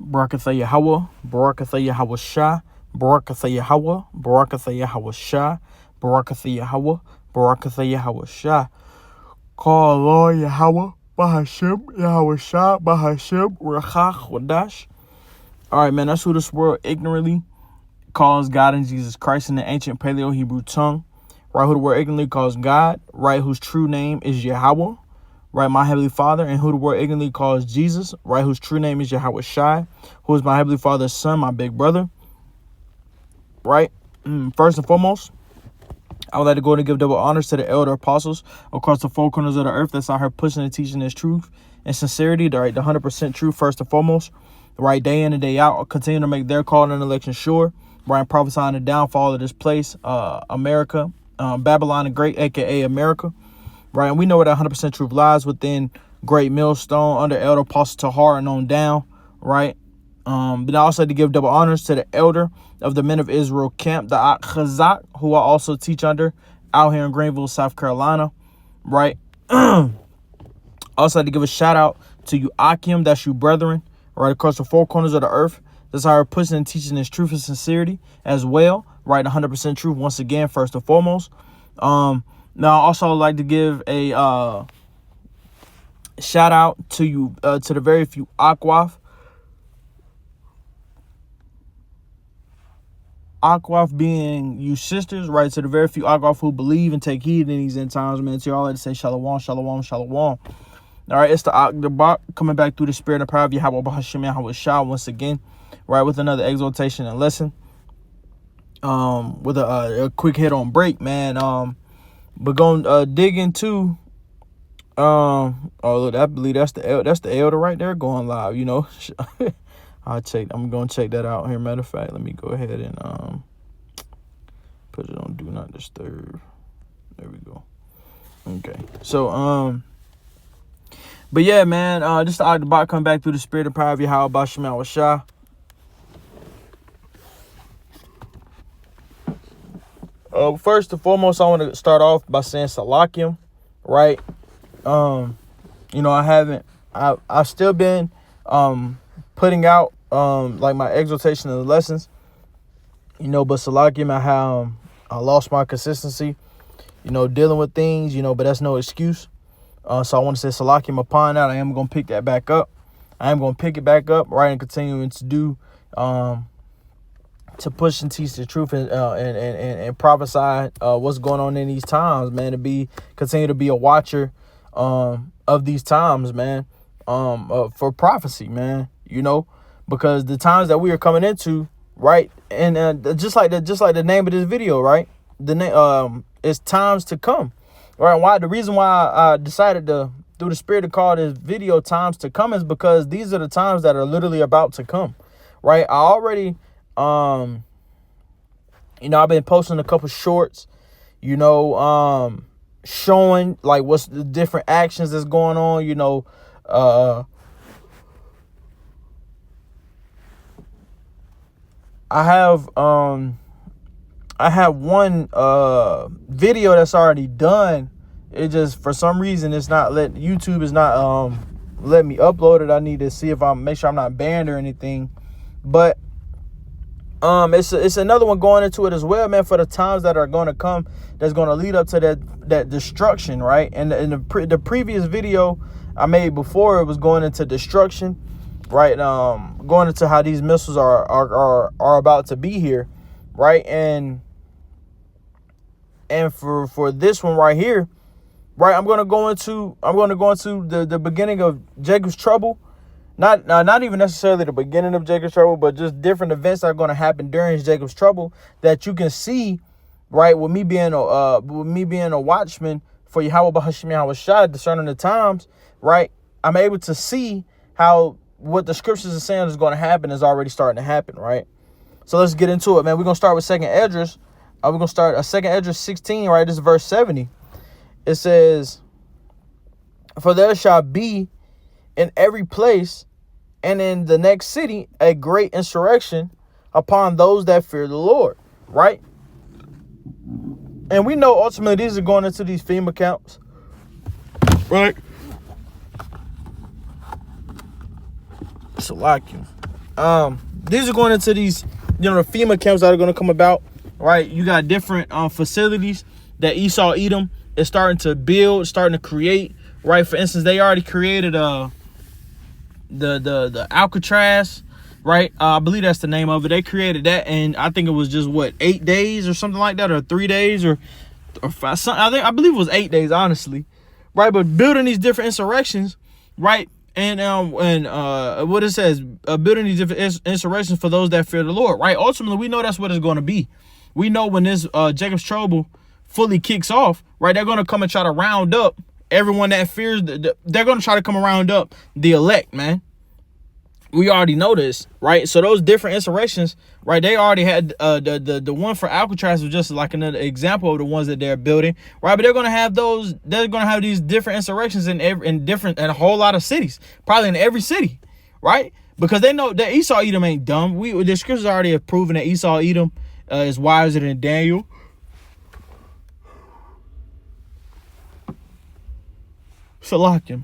Barakatha Yahweh, Barakatha Yahweh Shah, Barakatha Yahweh, Barakatha Yahweh Shah, Barakatha Yahweh, Barakatha Yahweh Shah. Call Lord Yahweh, Bahashem, Yahweh Shah, Bahashem, Rachach, Wadash. All right, man, that's who this world ignorantly calls God and Jesus Christ in the ancient Paleo-Hebrew tongue. Right, who the world ignorantly calls God, right, whose true name is Yahweh, right, my Heavenly Father, and who the world ignorantly calls Jesus, right, whose true name is Yahweh Shai, who is my Heavenly Father's son, my big brother, right. First and foremost, I would like to go and give double honors to the elder apostles across the four corners of the earth that's out here pushing and teaching this truth and sincerity, the 100% truth first and foremost, right, day in and day out, continue to make their call and election sure, right, and prophesying the downfall of this place, America, Babylon the Great, aka America, right? And we know where that 100% truth lies, within Great Millstone under Elder Apostle Tahar and on down, right? But I also had to give double honors to the elder of the Men of Israel camp, the Chazak, who I also teach under out here in Greenville, South Carolina, right? Also had to give a shout out to you, Akim, that's you brethren, right across the four corners of the earth. That's how we're pushing and teaching this truth and sincerity as well, right? 100% truth once again, first and foremost. Now I also like to give a shout out to you, to the very few Akwaf. Akwaf being you sisters, right? To the very few Akwaf who believe and take heed in these end times, man. To y'all, like to say shalom, shalom, shalom. All right, it's the Akdabak coming back through the spirit and power of Yahweh Bahashem Yahweh Shah once again, right, with another exhortation and lesson. With a quick hit on break, man. But gonna dig into oh look, I believe that's the elder right there going live, you know. I'm gonna check that out here. Matter of fact, let me go ahead and put it on do not disturb. There we go. Okay. So but yeah, man, just the Akdabak coming back through the spirit and power of Yahweh Bahashem Yahweh Shah. First and foremost, I want to start off by saying Salakim, right? You know, I've still been putting out like my exhortation and lessons, you know, but Salakim, I lost my consistency, you know, dealing with things, you know, but that's no excuse. So I want to say Salakim upon that. I am going to pick that back up. I am going to pick it back up, right, and continuing to do to push and teach the truth and prophesy what's going on in these times, man, to continue to be a watcher of these times, man, for prophecy, man, you know, because the times that we are coming into, right, and just like the name of this video, right, the name is times to come, right? The reason why I decided to, through the spirit, to call this video times to come is because these are the times that are literally about to come, right? I already you know, I've been posting a couple shorts, you know, showing like what's the different actions that's going on, you know. I have one video that's already done. It just, for some reason, it's not YouTube is not letting me upload it. I need to see if make sure I'm not banned or anything, but it's another one going into it as well, man, for the times that are going to come, that's going to lead up to that destruction, right? And the previous video I made before, it was going into destruction, right? Going into how these missiles are about to be here, right? And for this one right here, right, I'm going to go into the beginning of Jacob's trouble. Not even necessarily the beginning of Jacob's trouble, but just different events that are going to happen during Jacob's trouble that you can see, right? With me being a watchman for Yahweh Bahashem Yahweh Shah, discerning the times, right? I'm able to see how what the scriptures are saying is going to happen is already starting to happen, right? So let's get into it, man. We're gonna start with Second Esdras. We're gonna start Second Esdras 16, right? This is verse 70. It says, "For there shall be in every place and in the next city a great insurrection upon those that fear the Lord," right? And we know ultimately these are going into these FEMA camps, right? So like you. These are going into these, the FEMA camps that are going to come about, right? You got different facilities that Esau Edom is starting to build, starting to create, right? For instance, they already created the Alcatraz, right? I believe that's the name of it. They created that, and I think it was just 8 days or something like that, or 3 days, or 5, I believe it was 8 days, honestly, right? But building these different insurrections, right? And what it says, building these different insurrections for those that fear the Lord, right? Ultimately, we know that's what it's going to be. We know when this Jacob's Trouble fully kicks off, right? They're going to come and try to round up everyone that fears. They're going to try to come and round up the elect, man. We already know this, right? So those different insurrections, right? They already had the one for Alcatraz was just like another example of the ones that they're building, right? But they're gonna have those. They're gonna have these different insurrections in a whole lot of cities, probably in every city, right? Because they know that Esau Edom ain't dumb. The scriptures already have proven that Esau Edom is wiser than Daniel. Shalakim.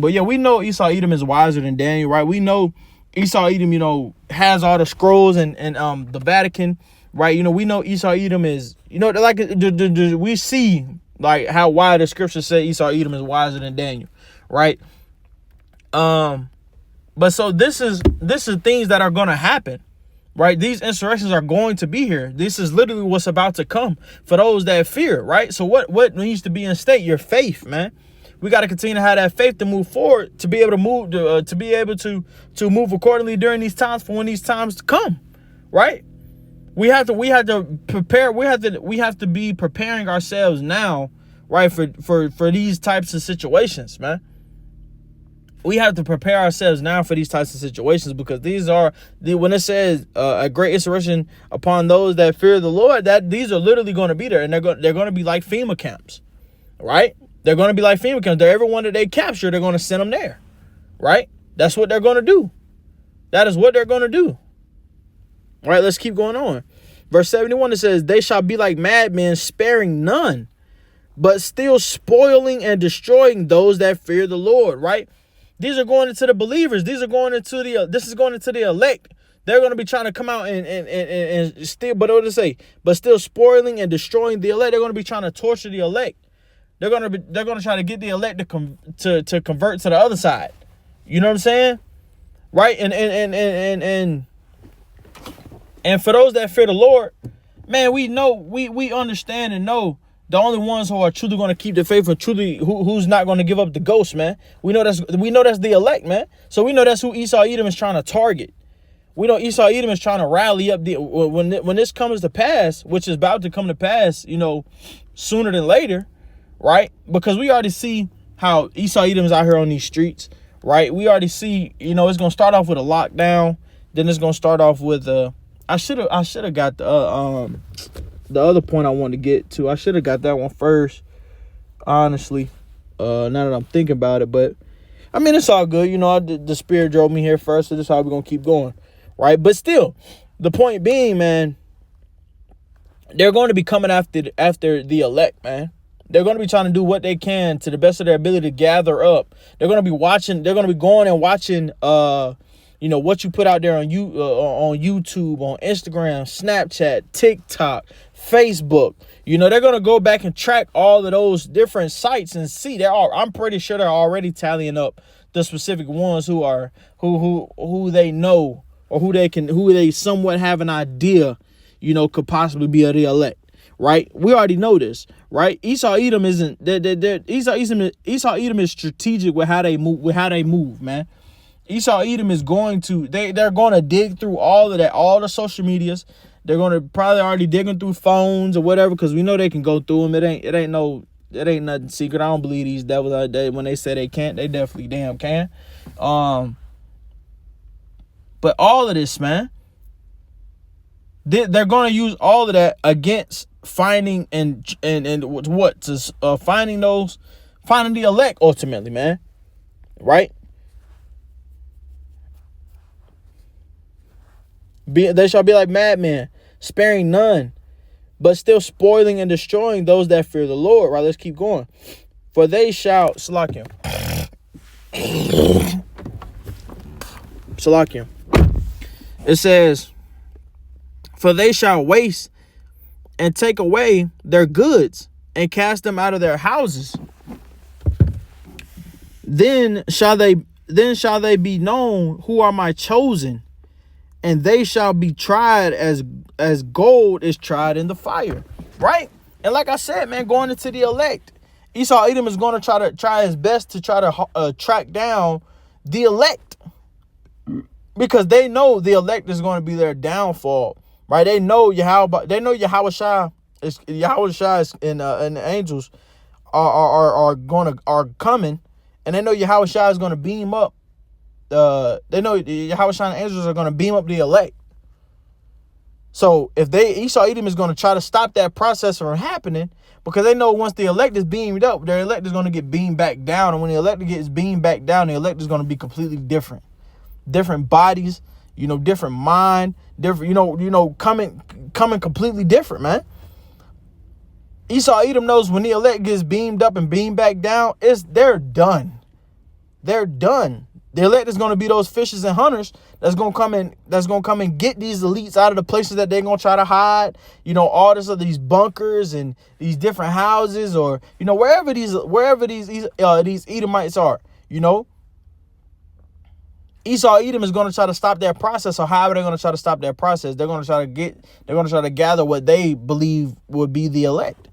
But yeah, we know Esau Edom is wiser than Daniel, right? We know Esau Edom, has all the scrolls and the Vatican, right? We know Esau Edom is, like we see like how wide the scriptures say Esau Edom is wiser than Daniel, right? But so this is things that are gonna happen, right? These insurrections are going to be here. This is literally what's about to come for those that fear, right? So what needs to be in state? Your faith, man. We got to continue to have that faith to move forward, to be able to move, to be able to move accordingly during these times for when these times come, right? We have to prepare. We have to be preparing ourselves now, right? For these types of situations, man. We have to prepare ourselves now for these types of situations, because when it says a great insurrection upon those that fear the Lord, that these are literally going to be there, and they're going to be like FEMA camps, right? They're going to be like FEMA camps. Everyone that they capture, they're going to send them there, right? That's what they're going to do. That is what they're going to do. All right, let's keep going on. Verse 71, it says, they shall be like madmen, sparing none, but still spoiling and destroying those that fear the Lord, right? These are going into the believers. This is going into the elect. They're going to be trying to come out and still, but what to say? But still spoiling and destroying the elect. They're going to be trying to torture the elect. They're gonna try to get the elect to convert to the other side. You know what I'm saying? Right? And for those that fear the Lord, man, we know, we understand and know the only ones who are truly going to keep the faith and truly who's not going to give up the ghost, man. We know that's the elect, man. So we know that's who Esau Edom is trying to target. We know Esau Edom is trying to rally up when this comes to pass, which is about to come to pass, sooner than later. Right? Because we already see how Esau Edom is out here on these streets, right? We already see, it's going to start off with a lockdown. Then it's going to start off with I should have got the other point I wanted to get to. I should have got that one first, honestly, now that I'm thinking about it. But, I mean, it's all good. The Spirit drove me here first, so this is how we're going to keep going, right? But still, the point being, man, they're going to be coming after the elect, man. They're going to be trying to do what they can to the best of their ability to gather up. They're going to be watching. They're going to be going and watching, what you put out there on YouTube, on Instagram, Snapchat, TikTok, Facebook. They're going to go back and track all of those different sites and see. I'm pretty sure they're already tallying up the specific ones who they know, or who they somewhat have an idea, could possibly be the elect. Right, we already know this, right? Esau Edom isn't. Esau Edom is strategic with how they move, man. Esau Edom is going to. They're going to dig through all of that, all the social medias. They're going to probably already digging through phones or whatever, because we know they can go through them. It ain't nothing secret. I don't believe these devils out there when they say they can't. They definitely damn can. But all of this, man, they're going to use all of that against finding finding the elect ultimately, man. Right? They shall be like madmen, sparing none, but still spoiling and destroying those that fear the Lord. Right? Let's keep going. For they shall Salakim. It says, for they shall waste and take away their goods and cast them out of their houses. Then shall they be known who are my chosen, and they shall be tried as gold is tried in the fire. Right? And like I said, man, going into the elect, Esau Edom is going to try his best to try to track down the elect, because they know the elect is going to be their downfall. Right? They know Yahweh Shai is and the angels are coming, and they know Yahweh Shai is going to beam up. They know Yahweh Shai and the angels are going to beam up the elect. So if Esau Edom is going to try to stop that process from happening, because they know once the elect is beamed up, their elect is going to get beamed back down, and when the elect gets beamed back down, the elect is going to be completely different bodies, different mind, different, coming completely different, man. Esau Edom knows when the elect gets beamed up and beamed back down, they're done. They're done. The elect is going to be those fishers and hunters that's going to come and get these elites out of the places that they're going to try to hide, all this of these bunkers and these different houses, or wherever these Edomites are. Esau Edom is going to try to stop that process. Or however they're going to try to stop that process, they're going to try to gather what they believe would be the elect.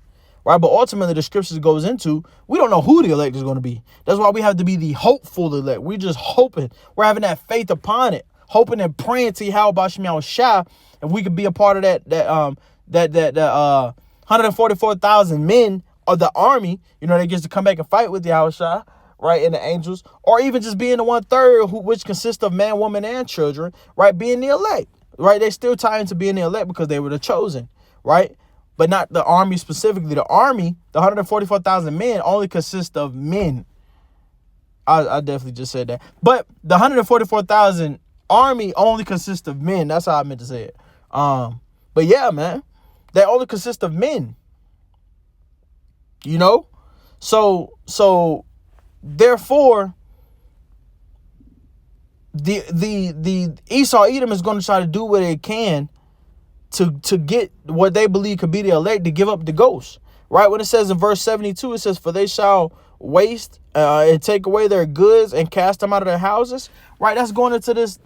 Right? But ultimately, the scriptures goes into, we don't know who the elect is going to be. That's why we have to be the hopeful elect. We're just hoping. We're having that faith upon it, hoping and praying to Yahweh Shai, if we could be a part of that 144,000 men of the army, that gets to come back and fight with Yahweh Shai, right, and the angels, or even just being the 1/3, which consists of man, woman, and children, right, being the elect, right? They still tie into being the elect because they were the chosen, right? But not the army specifically. The army, the 144,000 men, only consists of men. I definitely just said that. But the 144,000 army only consists of men. That's how I meant to say it. But yeah, man, they only consist of men. So therefore, the Esau Edom is going to try to do what it can to get what they believe could be the elect, to give up the ghost. Right? When it says in verse 72, it says, for they shall waste and take away their goods and cast them out of their houses. Right? That's going into this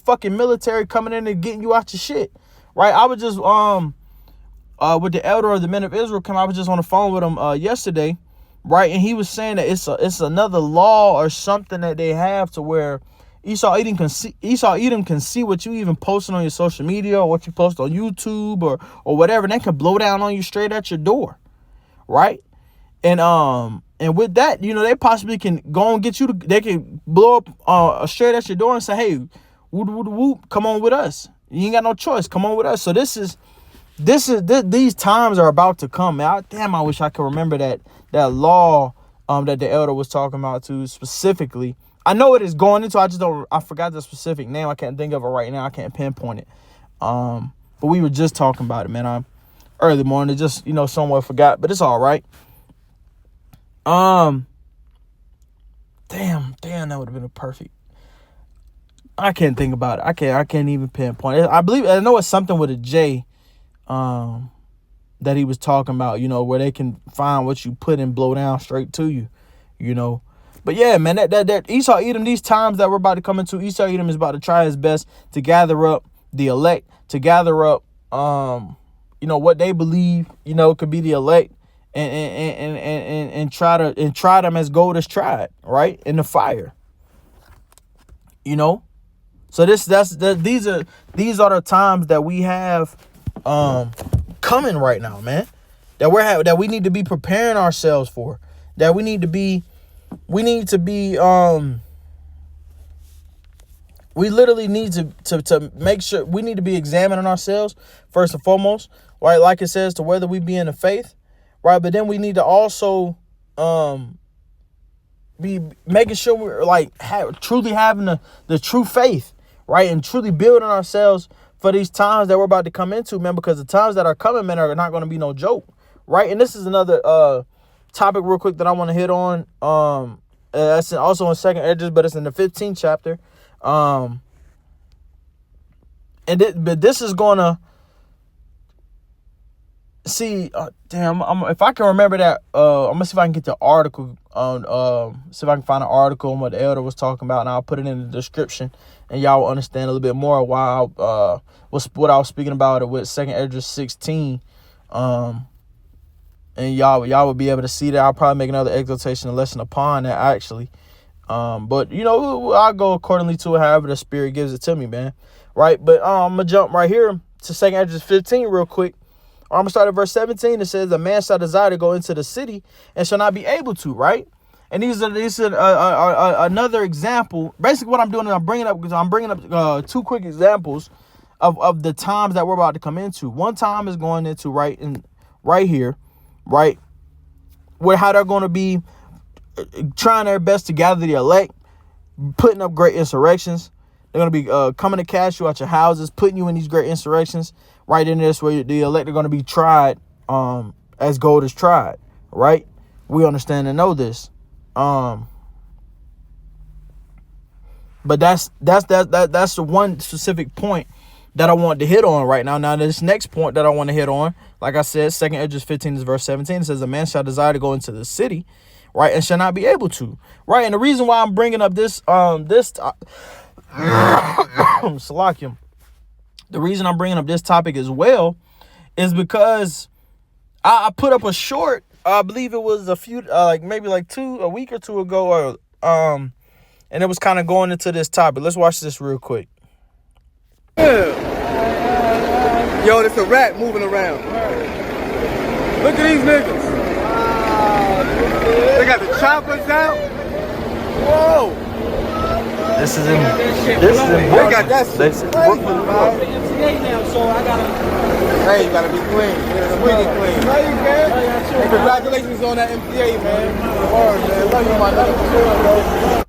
fucking military coming in and getting you out your shit. Right? I was just with the elder of the men of Israel I was just on the phone with him yesterday. Right? And he was saying that it's another law or something that they have to where Esau Edom can see what you even posting on your social media, or what you post on YouTube or whatever, and they can blow down on you straight at your door. Right? And with that, they possibly can go and get you they can blow up straight at your door and say, hey, whoop, whoop, whoop, come on with us. You ain't got no choice. Come on with us. So these times are about to come, man. I wish I could remember that law that the elder was talking about too specifically. I know it is going into, I forgot the specific name. I can't think of it right now. I can't pinpoint it. But we were just talking about it, man. Early morning, just, somewhat forgot, but it's all right. Damn, that would have been a perfect. I can't think about it. I can't even pinpoint it. I know it's something with a J, that he was talking about, where they can find what you put and blow down straight to you, But yeah, man, that Esau Edom, these times that we're about to come into, Esau Edom is about to try his best to gather up the elect, to gather up, what they believe, could be the elect, and try them as gold is tried, right, in the fire. So these are the times that we have coming right now, man. That we need to be preparing ourselves for. That we need to be we literally need to make sure, we need to be examining ourselves first and foremost, right? Like it says, to whether we be in the faith, right? But then we need to also be making sure we're like truly having the true faith, right? And truly building ourselves for these times that we're about to come into, man, because the times that are coming, man, are not going to be no joke, right? And this is another topic real quick that I want to hit on. That's also in Second Esdras, but it's in the 15th chapter. but this is gonna see. If I can remember that, I'm gonna see if I can get the article on. See if I can find an article on what the elder was talking about, and I'll put it in the description, and y'all will understand a little bit more why what I was speaking about it with 2 Esdras 16. And y'all will be able to see that. I'll probably make another exhortation and lesson upon that actually. But I'll go accordingly to it, however the Spirit gives it to me, man. Right. But I'm gonna jump right here to 2 Esdras 15 real quick. I'm gonna start at verse 17. It says, "A man shall desire to go into the city and shall not be able to." Right. And these are another example. Basically, what I'm doing is I'm bringing up two quick examples of the times that we're about to come into. One time is going into right here, right, where how they're going to be trying their best to gather the elect, putting up great insurrections. They're going to be coming to cast you out your houses, putting you in these great insurrections. Right in this where the elect are going to be tried as gold is tried. Right, we understand and know this. But that's the one specific point that I want to hit on right now. Now, this next point that I want to hit on, like I said, 2 Esdras 15 is verse 17. It says, "A man shall desire to go into the city, right, and shall not be able to." Right, and the reason why I'm bringing up this Salakium, the reason I'm bringing up this topic as well is because I put up a short. I believe it was a week or two ago, and it was kind of going into this topic. Let's watch this real quick. Yeah. Yo, there's a rat moving around. Look at these niggas. They got the choppers out. Whoa. This is in. They got that shit. Brooklyn, Hey, you gotta be clean. Squeaky clean. Hey, congratulations on that MPA, man. Word, man. Love you, my nigga.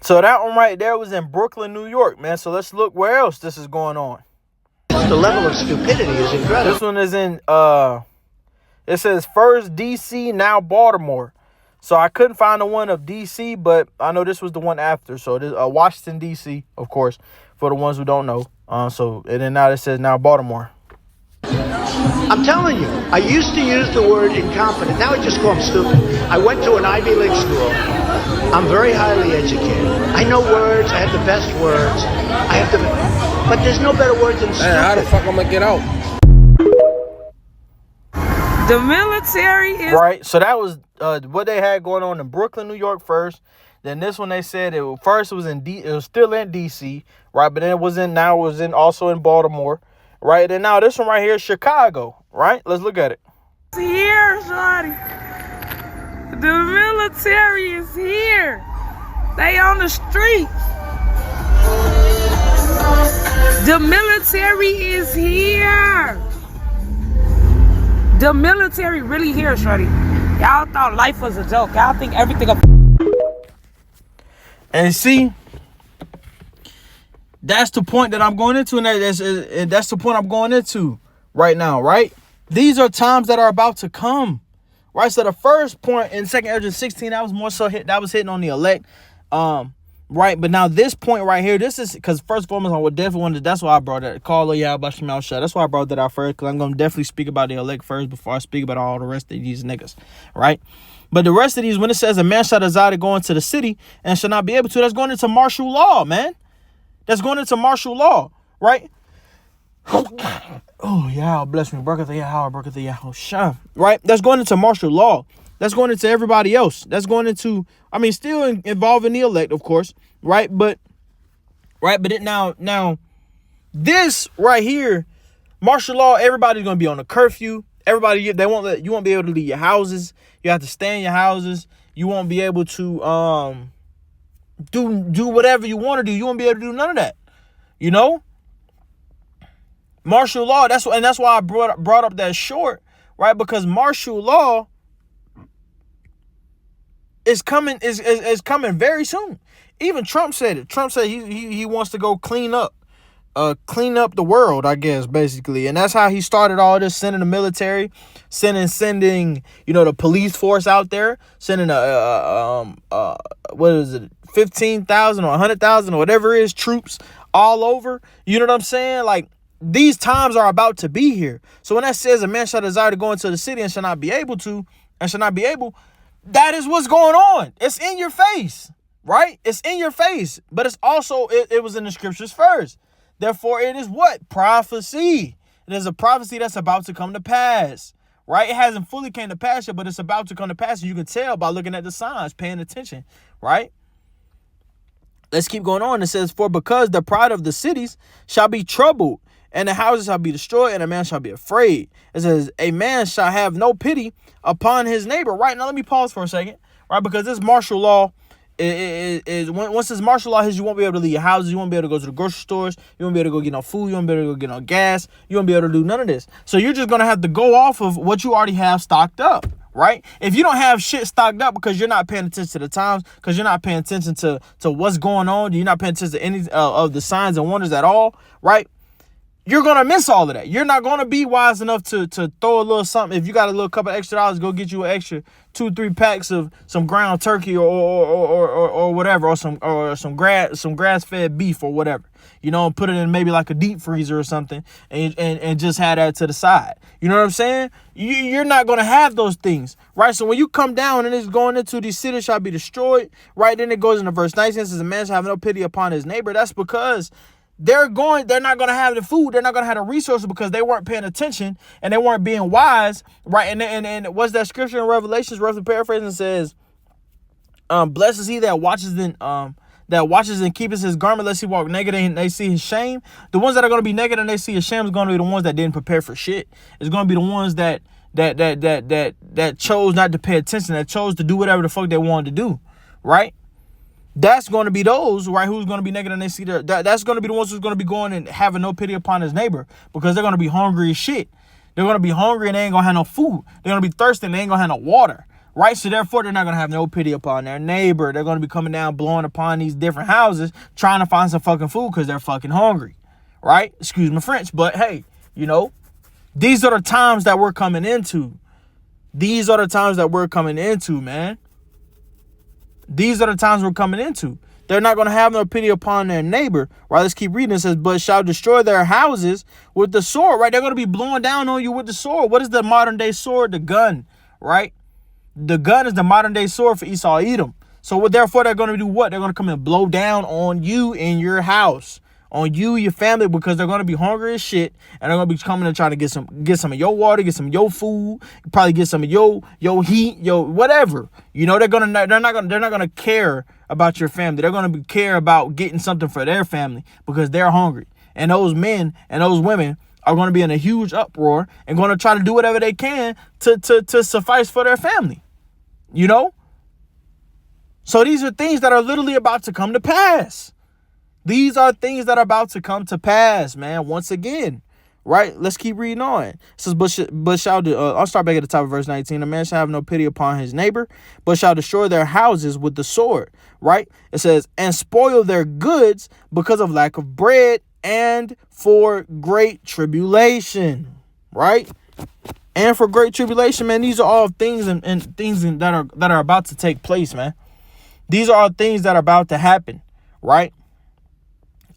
So that one right there was in Brooklyn, New York, man. So let's look where else this is going on. The level of stupidity is incredible. This one is in, it says first DC, now Baltimore. So I couldn't find the one of DC, but I know this was the one after. So it is Washington, DC, of course, for the ones who don't know. And then now it says now Baltimore. I'm telling you, I used to use the word incompetent. Now I just call them stupid. I went to an Ivy League school. I'm very highly educated. I know words. I have the best words. But there's no better word than stupid. Man, how the fuck I'm gonna get out? The military is... Right, so that was what they had going on in Brooklyn, New York first. Then this one they said it was still in DC, right? But then it was also in Baltimore, right? And now this one right here is Chicago, right? Let's look at it. Here, shorty. The military is here. They on the streets. The military is here. The military really here, shorty. Y'all thought life was a joke. Y'all think everything... And see, that's the point that I'm going into, and that's the point I'm going into right now, right? These are times that are about to come, right? So the first point in 2 Esdras 16, that was more so hitting on the elect, right? But now this point right here, this is because first and foremost, I would definitely want to. That's why I brought that. Call Yahweh Shema Shah. That's why I brought that out first, because I'm going to definitely speak about the elect first before I speak about all the rest of these niggas, right? But the rest of these, when it says a man shall desire to go into the city and shall not be able to, that's going into martial law, man. That's going into martial law, right? Oh, yeah, bless me. Right? That's going into martial law. That's going into everybody else. That's going into, still involving the elect, of course, right? But now, this right here, martial law, everybody's going to be on a curfew. Everybody, you won't be able to leave your houses. You have to stay in your houses. You won't be able to do whatever you want to do. You won't be able to do none of that. You know? Martial law, that's why I brought up that short, right? Because martial law is coming very soon. Even Trump said it. Trump said he wants to go clean up the world, I guess, basically. And that's how he started all this, sending the military, sending the police force out there, sending 15,000 or 100,000 or whatever it is, troops all over. You know what I'm saying? Like, these times are about to be here. So when that says a man shall desire to go into the city and shall not be able, that is what's going on. It's in your face, right? It's in your face. But it's also, it was in the scriptures first. Therefore, it is what? Prophecy. It is a prophecy that's about to come to pass, right? It hasn't fully came to pass yet, but it's about to come to pass. And you can tell by looking at the signs, paying attention, right? Let's keep going on. It says, for because the pride of the cities shall be troubled, and the houses shall be destroyed, and a man shall be afraid. It says, a man shall have no pity upon his neighbor. Right, now let me pause for a second, right? Because this martial law is once this martial law hits, you won't be able to leave your houses. You won't be able to go to the grocery stores. You won't be able to go get no food. You won't be able to go get no gas. You won't be able to do none of this. So you're just going to have to go off of what you already have stocked up, right? If you don't have shit stocked up because you're not paying attention to the times, because you're not paying attention to what's going on, you're not paying attention to any of the signs and wonders at all, right? You're going to miss all of that. You're not going to be wise enough to throw a little something. If you got a little couple extra dollars, go get you an extra 2-3 packs of some ground turkey or whatever, or some grass-fed beef or whatever. You know, put it in maybe like a deep freezer or something and just have that to the side. You know what I'm saying? You're not going to have those things, right? So when you come down and it's going into these cities shall be destroyed, right? Then it goes into verse 19, it says, a man shall have no pity upon his neighbor. That's because they're not going to have the food. They're not going to have the resources because they weren't paying attention and they weren't being wise, right? And what's that scripture in Revelations, roughly paraphrasing, says, blessed is he that watches and keepeth his garment, lest he walk naked and they see his shame. The ones that are going to be naked and they see his shame is going to be the ones that didn't prepare for shit. It's going to be the ones that chose not to pay attention, that chose to do whatever the fuck they wanted to do, right? That's going to be those, right, who's going to be naked and they see that's going to be the ones who's going to be going and having no pity upon his neighbor, because they're going to be hungry as shit. They're going to be hungry and they ain't going to have no food. They're going to be thirsty and they ain't going to have no water, right? So therefore, they're not going to have no pity upon their neighbor. They're going to be coming down, blowing upon these different houses, trying to find some fucking food because they're fucking hungry, right? Excuse my French, but hey, you know, these are the times that we're coming into. These are the times that we're coming into, man. These are the times we're coming into. They're not going to have no pity upon their neighbor. Right, let's keep reading. It says, but shall destroy their houses with the sword. Right, they're going to be blowing down on you with the sword. What is the modern day sword? The gun, right? The gun is the modern day sword for Esau Edom. So therefore, they're going to do what? They're going to come and blow down on you in your house, on you, your family, because they're going to be hungry as shit, and they're going to be coming and trying to get some of your water, get some of your food, probably get some of your heat, whatever. You know, they're not gonna care about your family. They're going to care about getting something for their family because they're hungry. And those men and those women are going to be in a huge uproar and going to try to do whatever they can to suffice for their family. You know? So these are things that are literally about to come to pass. These are things that are about to come to pass, man. Once again, right? Let's keep reading on. It says, but shall I'll start back at the top of verse 19. A man shall have no pity upon his neighbor, but shall destroy their houses with the sword, right? It says, and spoil their goods because of lack of bread and for great tribulation, right? And for great tribulation, man. These are all things and things that are about to take place, man. These are all things that are about to happen, right?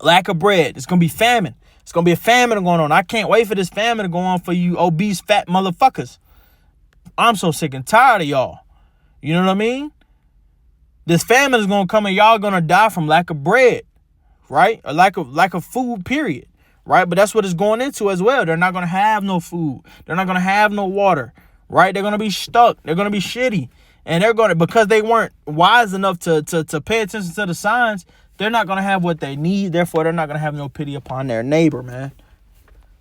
Lack of bread. It's going to be famine. It's going to be a famine going on. I can't wait for this famine to go on for you obese, fat motherfuckers. I'm so sick and tired of y'all. You know what I mean? This famine is going to come and y'all going to die from lack of bread, right? Or lack of food, period, right? But that's what it's going into as well. They're not going to have no food. They're not going to have no water, right? They're going to be stuck. They're going to be shitty. And they're going to, because they weren't wise enough to pay attention to the signs, they're not going to have what they need. Therefore, they're not going to have no pity upon their neighbor, man.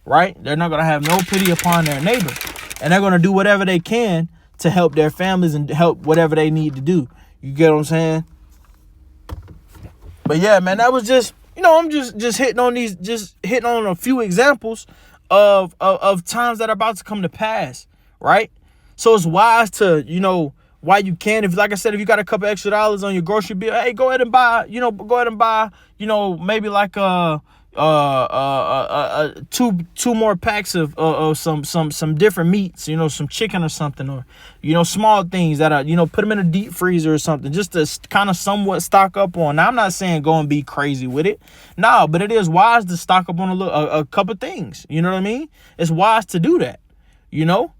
Right? They're not going to have no pity upon their neighbor. And they're going to do whatever they can to help their families and help whatever they need to do. You get what I'm saying? But yeah, man, that was just, you know, I'm just hitting on a few examples of times that are about to come to pass. Right? So it's wise to, you know, why you can, if, like I said, if you got a couple extra dollars on your grocery bill, hey, go ahead and buy, maybe like two more packs of some different meats, you know, some chicken or something, or, you know, small things that are, you know, put them in a deep freezer or something, just to kind of somewhat stock up on. Now, I'm not saying go and be crazy with it. No, but it is wise to stock up on a couple things. You know what I mean? It's wise to do that, you know?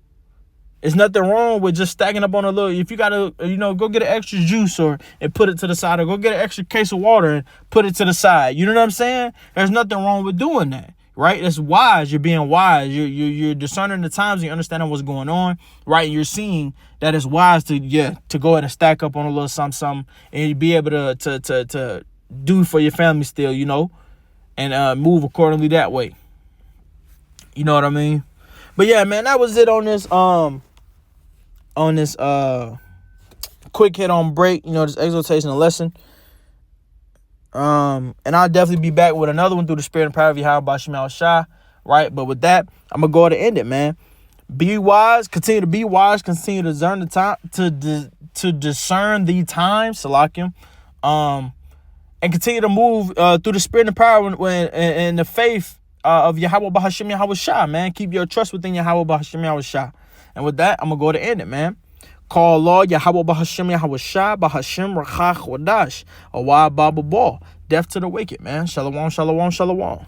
There's nothing wrong with just stacking up on a little. If you gotta, you know, go get an extra juice and put it to the side, or go get an extra case of water and put it to the side. You know what I'm saying? There's nothing wrong with doing that, right? It's wise. You're being wise. You're discerning the times. You're understanding what's going on, right? And you're seeing that it's wise to go ahead and stack up on a little something, and be able to do for your family still, you know, and move accordingly that way. You know what I mean? But yeah, man, that was it on this quick hit on break, you know, this exhortation lesson. And I'll definitely be back with another one through the spirit and power of Yahweh Shem Shah, right? But with that, I'm gonna go ahead and end it, man. Be wise, continue to be wise, continue to discern the time, to discern the time, Salakim, and continue to move through the spirit and power and the faith of Yahweh Bahashem Yahweh Shah, man. Keep your trust within Yahweh Bahashem Yahweh Shah. And with that, I'm going to go to end it, man. Call Lord Yahweh Bahashem Yahweh Shah, Bahashem Rachach Wadash, Awad Baba Ball. Death to the wicked, man. Shalom, shalom, shalom.